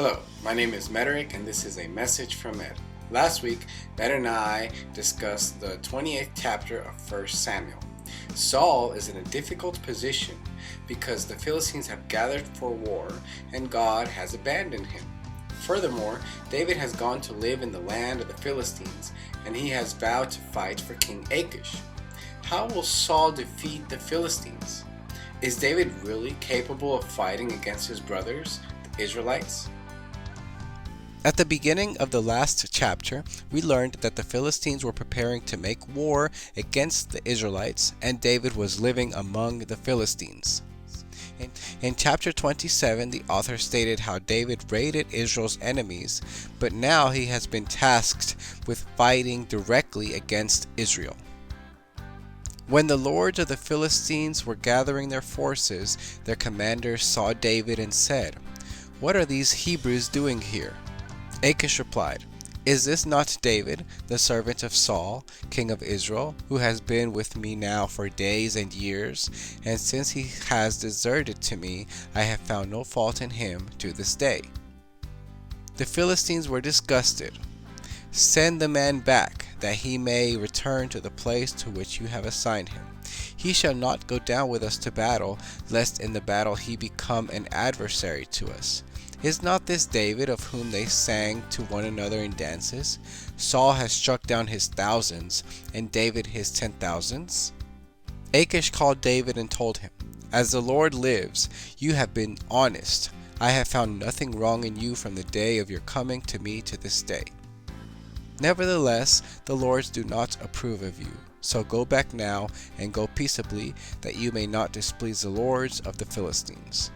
Hello, my name is Mederic and this is a message from Ed. Last week, Ed and I discussed the 28th chapter of 1 Samuel. Saul is in a difficult position because the Philistines have gathered for war and God has abandoned him. Furthermore, David has gone to live in the land of the Philistines and he has vowed to fight for King Achish. How will Saul defeat the Philistines? Is David really capable of fighting against his brothers, the Israelites? At the beginning of the last chapter, we learned that the Philistines were preparing to make war against the Israelites, and David was living among the Philistines. In chapter 27, the author stated how David raided Israel's enemies, but now he has been tasked with fighting directly against Israel. When the lords of the Philistines were gathering their forces, their commanders saw David and said, "What are these Hebrews doing here?" Achish replied, "Is this not David, the servant of Saul, king of Israel, who has been with me now for days and years, and since he has deserted to me, I have found no fault in him to this day." The Philistines were disgusted. "Send the man back, that he may return to the place to which you have assigned him. He shall not go down with us to battle, lest in the battle he become an adversary to us. Is not this David of whom they sang to one another in dances? Saul has struck down his thousands, and David his 10,000s. Achish called David and told him, "As the Lord lives, you have been honest. I have found nothing wrong in you from the day of your coming to me to this day. Nevertheless, the lords do not approve of you. So go back now, and go peaceably, that you may not displease the lords of the Philistines."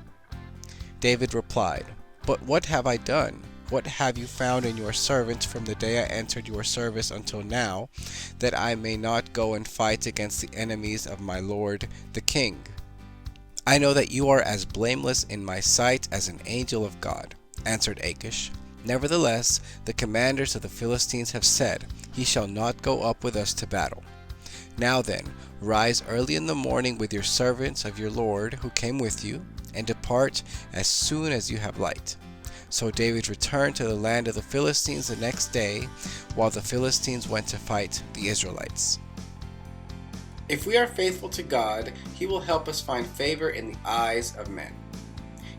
David replied, "But what have I done? What have you found in your servant from the day I entered your service until now, that I may not go and fight against the enemies of my lord the king? I know that you are as blameless in my sight as an angel of God," answered Achish. "Nevertheless, the commanders of the Philistines have said, 'He shall not go up with us to battle.' Now then, rise early in the morning with your servants of your lord who came with you, and depart as soon as you have light." So David returned to the land of the Philistines the next day, while the Philistines went to fight the Israelites. If we are faithful to God, He will help us find favor in the eyes of men.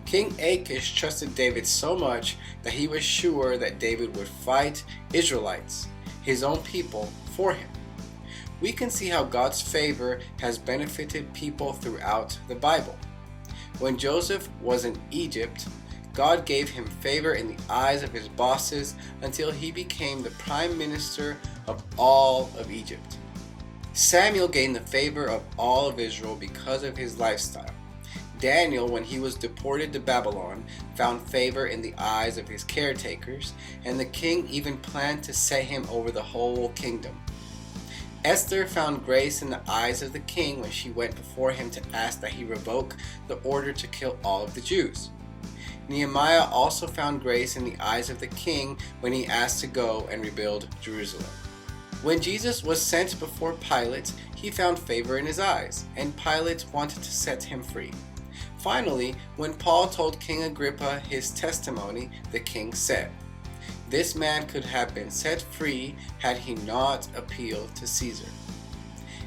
King Achish trusted David so much that he was sure that David would fight Israelites, his own people, for him. We can see how God's favor has benefited people throughout the Bible. When Joseph was in Egypt, God gave him favor in the eyes of his bosses until he became the prime minister of all of Egypt. Samuel gained the favor of all of Israel because of his lifestyle. Daniel, when he was deported to Babylon, found favor in the eyes of his caretakers, and the king even planned to set him over the whole kingdom. Esther found grace in the eyes of the king when she went before him to ask that he revoke the order to kill all of the Jews. Nehemiah also found grace in the eyes of the king when he asked to go and rebuild Jerusalem. When Jesus was sent before Pilate, he found favor in his eyes, and Pilate wanted to set him free. Finally, when Paul told King Agrippa his testimony, the king said, "This man could have been set free had he not appealed to Caesar."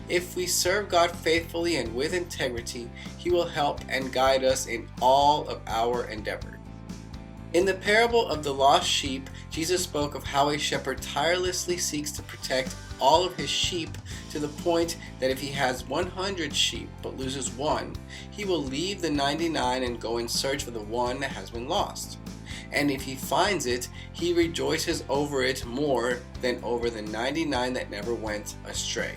If we serve God faithfully and with integrity, He will help and guide us in all of our endeavor. In the parable of the lost sheep, Jesus spoke of how a shepherd tirelessly seeks to protect all of his sheep to the point that if he has 100 sheep but loses one, he will leave the 99 and go in search for the one that has been lost. And if he finds it, he rejoices over it more than over the 99 that never went astray.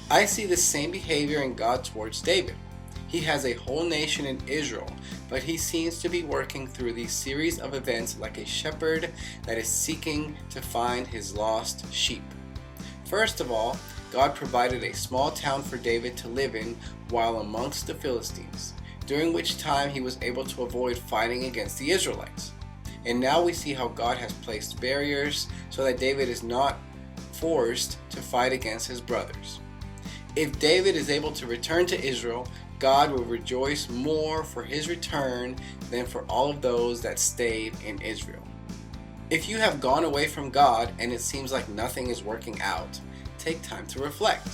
I see the same behavior in God towards David. He has a whole nation in Israel, but he seems to be working through these series of events like a shepherd that is seeking to find his lost sheep. First of all, God provided a small town for David to live in while amongst the Philistines, during which time he was able to avoid fighting against the Israelites. And now we see how God has placed barriers so that David is not forced to fight against his brothers. If David is able to return to Israel, God will rejoice more for his return than for all of those that stayed in Israel. If you have gone away from God and it seems like nothing is working out, take time to reflect.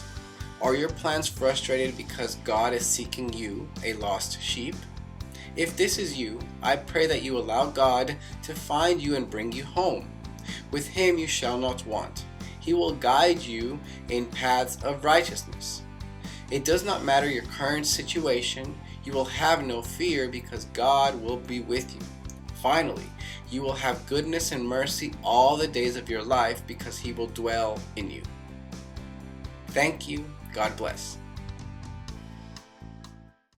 Are your plans frustrated because God is seeking you, a lost sheep? If this is you, I pray that you allow God to find you and bring you home. With him you shall not want. He will guide you in paths of righteousness. It does not matter your current situation, you will have no fear because God will be with you. Finally, you will have goodness and mercy all the days of your life because he will dwell in you. Thank you. God bless.